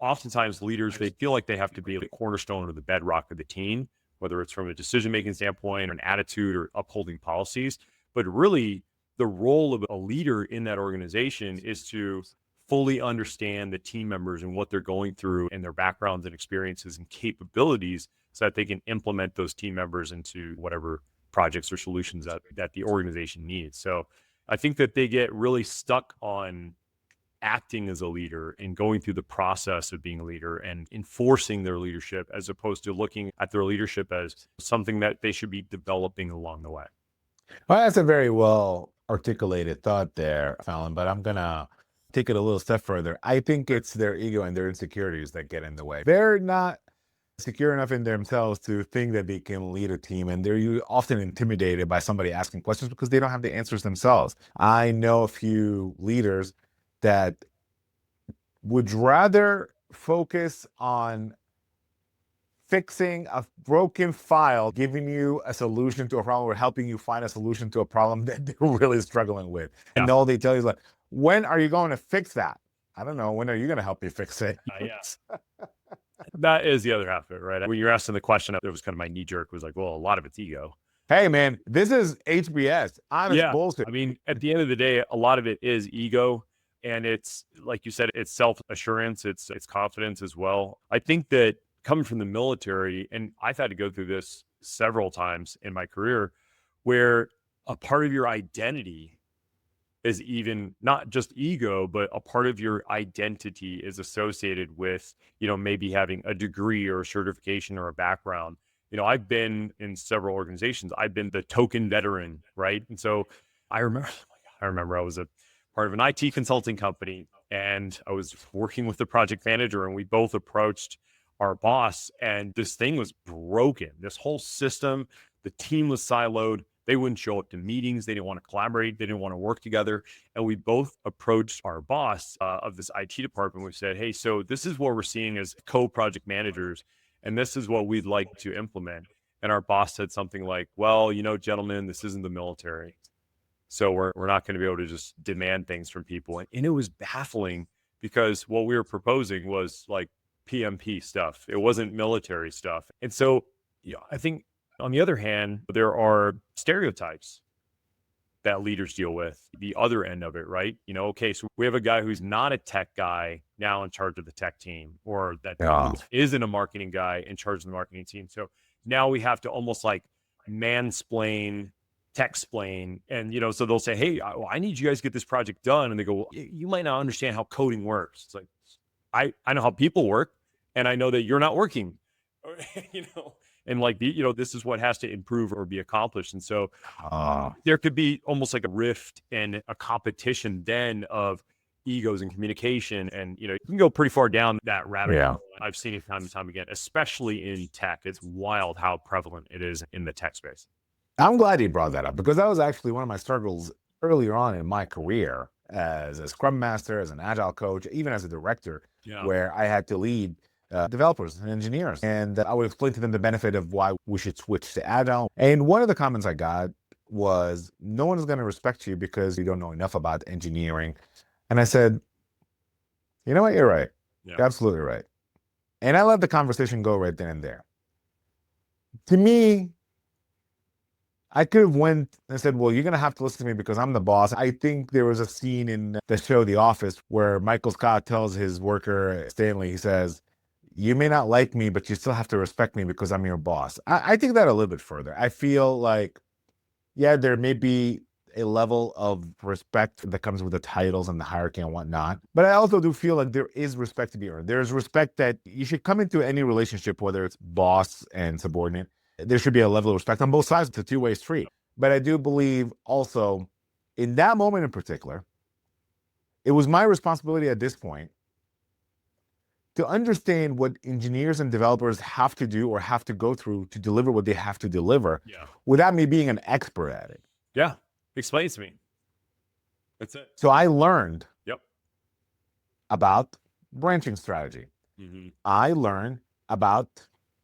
oftentimes leaders, they feel like they have to be the cornerstone or the bedrock of the team, whether it's from a decision-making standpoint or an attitude or upholding policies. But really, the role of a leader in that organization is to fully understand the team members and what they're going through and their backgrounds and experiences and capabilities so that they can implement those team members into whatever projects or solutions that the organization needs. So I think that they get really stuck on acting as a leader and going through the process of being a leader and enforcing their leadership, as opposed to looking at their leadership as something that they should be developing along the way. Well, that's a very well articulated thought there, Phelan, but I'm going to take it a little step further. I think it's their ego and their insecurities that get in the way. They're not secure enough in themselves to think that they can lead a team, and they're often intimidated by somebody asking questions because they don't have the answers themselves. I know a few leaders that would rather focus on fixing a broken file, giving you a solution to a problem, or helping you find a solution to a problem that they're really struggling with. Yeah. And all they tell you is like, when are you going to fix that? I don't know. When are you going to help me fix it? Yes. That is the other half of it, right? When you're asking the question, it was kind of my knee jerk was like, well, a lot of it's ego. Hey, man, this is HBS. Honest bullshit. I mean, at the end of the day, a lot of it is ego. And it's, like you said, it's self-assurance, it's confidence as well. I think that coming from the military, and I've had to go through this several times in my career, where a part of your identity is even not just ego, but a part of your identity is associated with, maybe having a degree or a certification or a background. I've been in several organizations. I've been the token veteran, right? And so I remember I was a part of an IT consulting company, and I was working with the project manager, and we both approached our boss, and this thing was broken. This whole system, the team was siloed. They wouldn't show up to meetings. They didn't want to collaborate. They didn't want to work together. And we both approached our boss of this IT department. We said, hey, so this is what we're seeing as co-project managers, and this is what we'd like to implement. And our boss said something like, well, gentlemen, this isn't the military. So we're not going to be able to just demand things from people. And it was baffling because what we were proposing was like PMP stuff. It wasn't military stuff. And so I think on the other hand, there are stereotypes that leaders deal with, the other end of it, right? Okay, so we have a guy who's not a tech guy now in charge of the tech team, or that isn't a marketing guy in charge of the marketing team. So now we have to almost like mansplain, tech-splain, and so they'll say, hey, I need you guys to get this project done. And they go, well, you might not understand how coding works. It's like, I know how people work, and I know that you're not working, and like this is what has to improve or be accomplished. And so there could be almost like a rift and a competition then of egos and communication, and you can go pretty far down that rabbit hole. I've seen it time and time again, especially in tech. It's wild how prevalent it is in the tech space. I'm glad you brought that up, because that was actually one of my struggles earlier on in my career as a Scrum Master, as an Agile coach, even as a director, where I had to lead developers and engineers. And I would explain to them the benefit of why we should switch to Agile. And one of the comments I got was, no one is going to respect you because you don't know enough about engineering. And I said, you know what? You're right. Yeah. You're absolutely right. And I let the conversation go right then and there. To me, I could have went and said, well, you're going to have to listen to me because I'm the boss. I think there was a scene in the show The Office where Michael Scott tells his worker, Stanley, he says, you may not like me, but you still have to respect me because I'm your boss. I take that a little bit further. I feel like, there may be a level of respect that comes with the titles and the hierarchy and whatnot. But I also do feel like there is respect to be earned. There's respect that you should come into any relationship, whether it's boss and subordinate. There should be a level of respect on both sides. It's a two-way street. But I do believe also, in that moment in particular, it was my responsibility at this point to understand what engineers and developers have to do or have to go through to deliver what they have to deliver without me being an expert at it. Yeah. Explain to me. That's it. So I learned about branching strategy. Mm-hmm. I learned about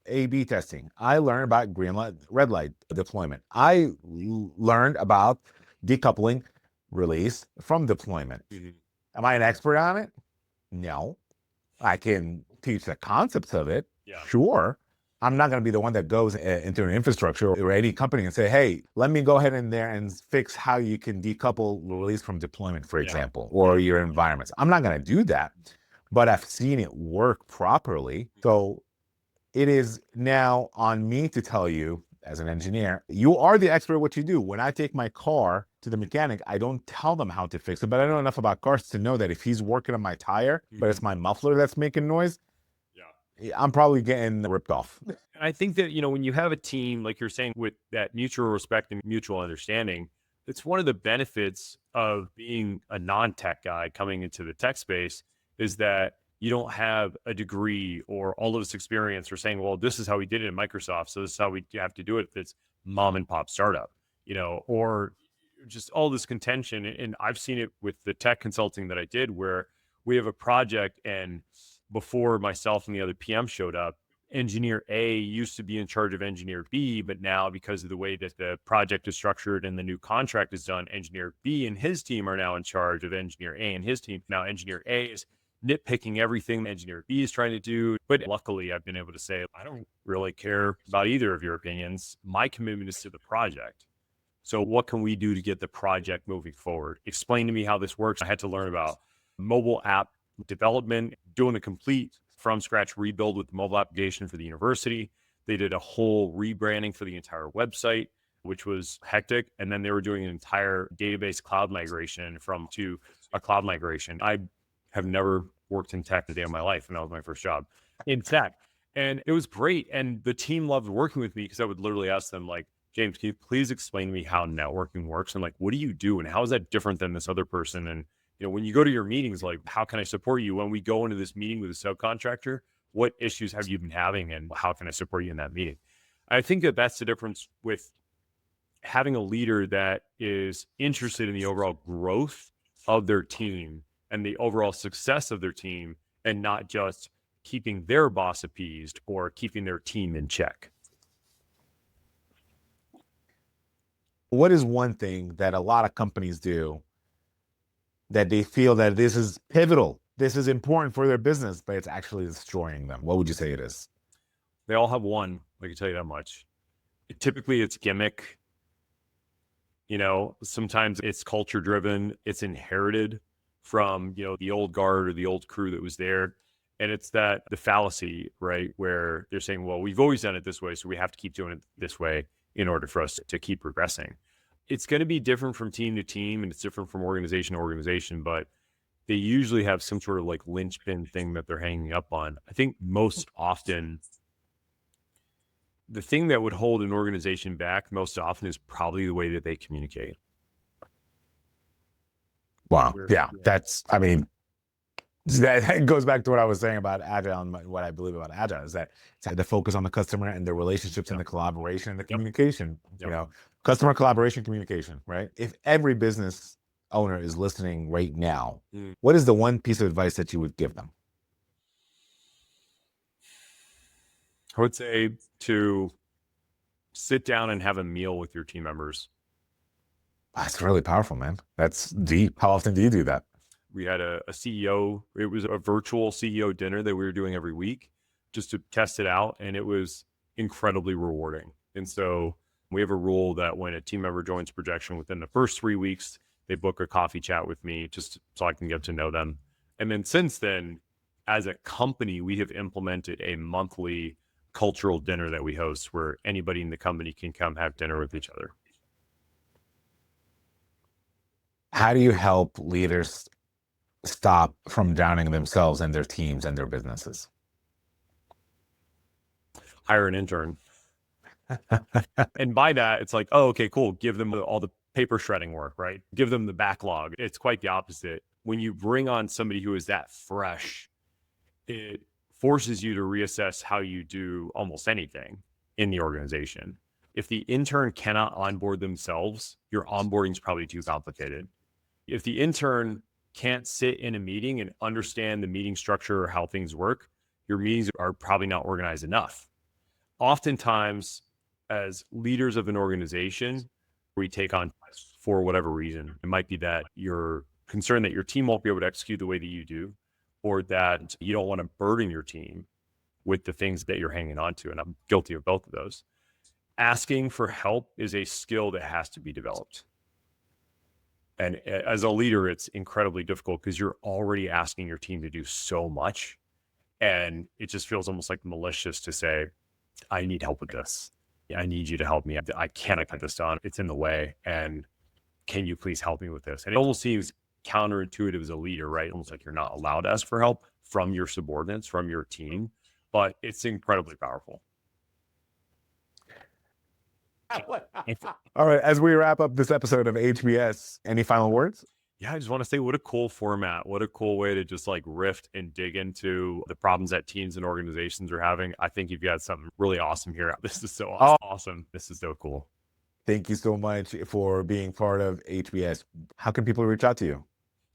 A/B testing. I learned about green light, red light deployment. I learned about decoupling release from deployment. Mm-hmm. Am I an expert on it? No. I can teach the concepts of it. Yeah. Sure. I'm not going to be the one that goes into an infrastructure or any company and say, hey, let me go ahead in there and fix how you can decouple release from deployment, for example, or your environments. I'm not going to do that, but I've seen it work properly. So it is now on me to tell you, as an engineer, you are the expert at what you do. When I take my car to the mechanic, I don't tell them how to fix it, but I know enough about cars to know that if he's working on my tire, but it's my muffler that's making noise, I'm probably getting ripped off. And I think that, when you have a team, like you're saying, with that mutual respect and mutual understanding, it's one of the benefits of being a non-tech guy coming into the tech space is that you don't have a degree or all of this experience or saying, well, this is how we did it in Microsoft, so this is how we have to do it if it's mom and pop startup, or just all this contention. And I've seen it with the tech consulting that I did where we have a project, and before myself and the other PM showed up, engineer A used to be in charge of engineer B, but now because of the way that the project is structured and the new contract is done, engineer B and his team are now in charge of engineer A and his team. Now engineer A is nitpicking everything engineer B is trying to do. But luckily, I've been able to say, I don't really care about either of your opinions. My commitment is to the project. So what can we do to get the project moving forward? Explain to me how this works. I had to learn about mobile app development, doing a complete from scratch rebuild with the mobile application for the university. They did a whole rebranding for the entire website, which was hectic. And then they were doing an entire database cloud migration to a cloud migration. I have never worked in tech a day of my life, and that was my first job in tech. And it was great. And the team loved working with me because I would literally ask them, like, James, can you please explain to me how networking works? And like, what do you do? And how is that different than this other person? And when you go to your meetings, like, how can I support you? When we go into this meeting with a subcontractor, what issues have you been having and how can I support you in that meeting? I think that that's the difference with having a leader that is interested in the overall growth of their team and the overall success of their team, and not just keeping their boss appeased or keeping their team in check. What is one thing that a lot of companies do that they feel that this is pivotal, this is important for their business, but it's actually destroying them? What would you say it is? They all have one, I can tell you that much. Typically it's gimmick. Sometimes it's culture driven. It's inherited from, the old guard or the old crew that was there. And it's the fallacy, right? Where they're saying, well, we've always done it this way, so we have to keep doing it this way in order for us to keep progressing. It's going to be different from team to team, and it's different from organization to organization, but they usually have some sort of like linchpin thing that they're hanging up on. I think most often, the thing that would hold an organization back most often is probably the way that they communicate. Wow. Yeah. That goes back to what I was saying about Agile, and what I believe about Agile is that it's the focus on the customer and the relationships and the collaboration and the communication, customer collaboration, communication, right? If every business owner is listening right now, what is the one piece of advice that you would give them? I would say to sit down and have a meal with your team members. That's really powerful, man. That's deep. How often do you do that? We had a CEO, it was a virtual CEO dinner that we were doing every week just to test it out. And it was incredibly rewarding. And so we have a rule that when a team member joins PROJXON, within the first 3 weeks, they book a coffee chat with me just so I can get to know them. And then since then, as a company, we have implemented a monthly cultural dinner that we host where anybody in the company can come have dinner with each other. How do you help leaders stop from drowning themselves and their teams and their businesses? Hire an intern. And by that, it's like, oh, okay, cool. Give them all the paper shredding work, right? Give them the backlog. It's quite the opposite. When you bring on somebody who is that fresh, it forces you to reassess how you do almost anything in the organization. If the intern cannot onboard themselves, your onboarding is probably too complicated. If the intern can't sit in a meeting and understand the meeting structure or how things work, your meetings are probably not organized enough. Oftentimes, as leaders of an organization, we take on for whatever reason. It might be that you're concerned that your team won't be able to execute the way that you do, or that you don't want to burden your team. with the things that you're hanging on to. And I'm guilty of both of those. Asking for help is a skill that has to be developed. And as a leader, it's incredibly difficult because you're already asking your team to do so much. And it just feels almost like malicious to say, I need help with this. I need you to help me. I cannot cut this down. It's in the way. And can you please help me with this? And it almost seems counterintuitive as a leader, right? Almost like you're not allowed to ask for help from your subordinates, from your team, but it's incredibly powerful. All right. As we wrap up this episode of HBS, any final words? Yeah, I just want to say what a cool format. What a cool way to just like riff and dig into the problems that teams and organizations are having. I think you've got something really awesome here. This is so awesome. This is so cool. Thank you so much for being part of HBS. How can people reach out to you?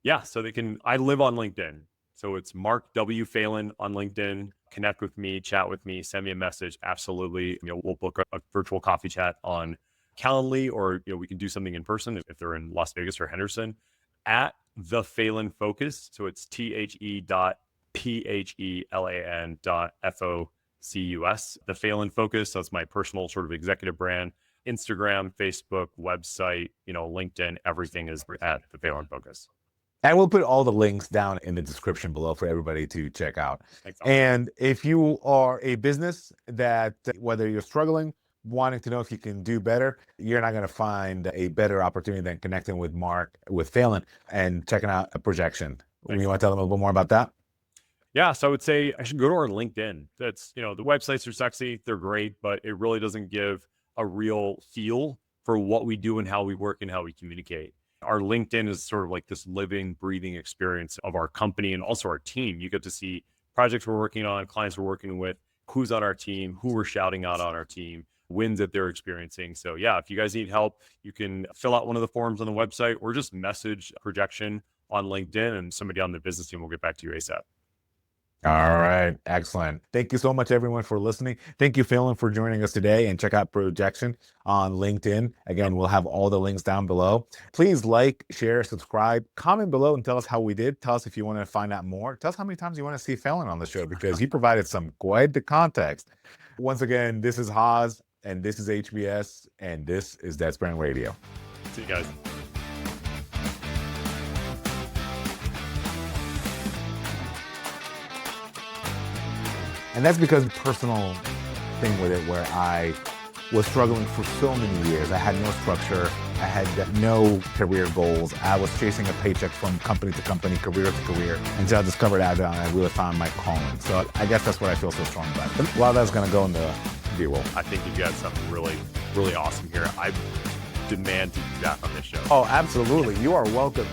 Yeah, so I live on LinkedIn. So it's Mark W. Phelan on LinkedIn. Connect with me, chat with me, send me a message. Absolutely. We'll book a virtual coffee chat on Calendly, or we can do something in person if they're in Las Vegas or Henderson. At the Phelan Focus. So it's THE.PHELAN.FOCUS. The Phelan Focus. That's my personal sort of executive brand. Instagram, Facebook, website, LinkedIn, everything is at the Phelan Focus. And we'll put all the links down in the description below for everybody to check out. Thanks. And if you are a business that, whether you're struggling, wanting to know if you can do better, you're not going to find a better opportunity than connecting with Mark, with Phelan, and checking out a PROJXON. You want to tell them a little bit more about that? Yeah, so I would say I should go to our LinkedIn. That's, the websites are sexy, they're great, but it really doesn't give a real feel for what we do and how we work and how we communicate. Our LinkedIn is sort of like this living, breathing experience of our company and also our team. You get to see projects we're working on, clients we're working with, who's on our team, who we're shouting out on our team, wins that they're experiencing. So yeah, if you guys need help, you can fill out one of the forms on the website or just message PROJXON on LinkedIn and somebody on the business team will get back to you ASAP. All right. Excellent. Thank you so much, everyone, for listening. Thank you, Phelan, for joining us today, and check out PROJXON on LinkedIn. Again, we'll have all the links down below. Please like, share, subscribe, comment below and tell us how we did. Tell us if you want to find out more. Tell us how many times you want to see Phelan on the show, because he provided some quite the context. Once again, this is Haas, and this is HBS, and this is Dead Spring Radio. See you guys. And that's because of the personal thing with it, where I was struggling for so many years. I had no structure. I had no career goals. I was chasing a paycheck from company to company, career to career, until I discovered Agile and I really found my calling. So I guess that's what I feel so strong about. But while that's going to go in the B-roll. I think you've got something really, really awesome here. I demand to do that on this show. Oh, absolutely. You are welcome.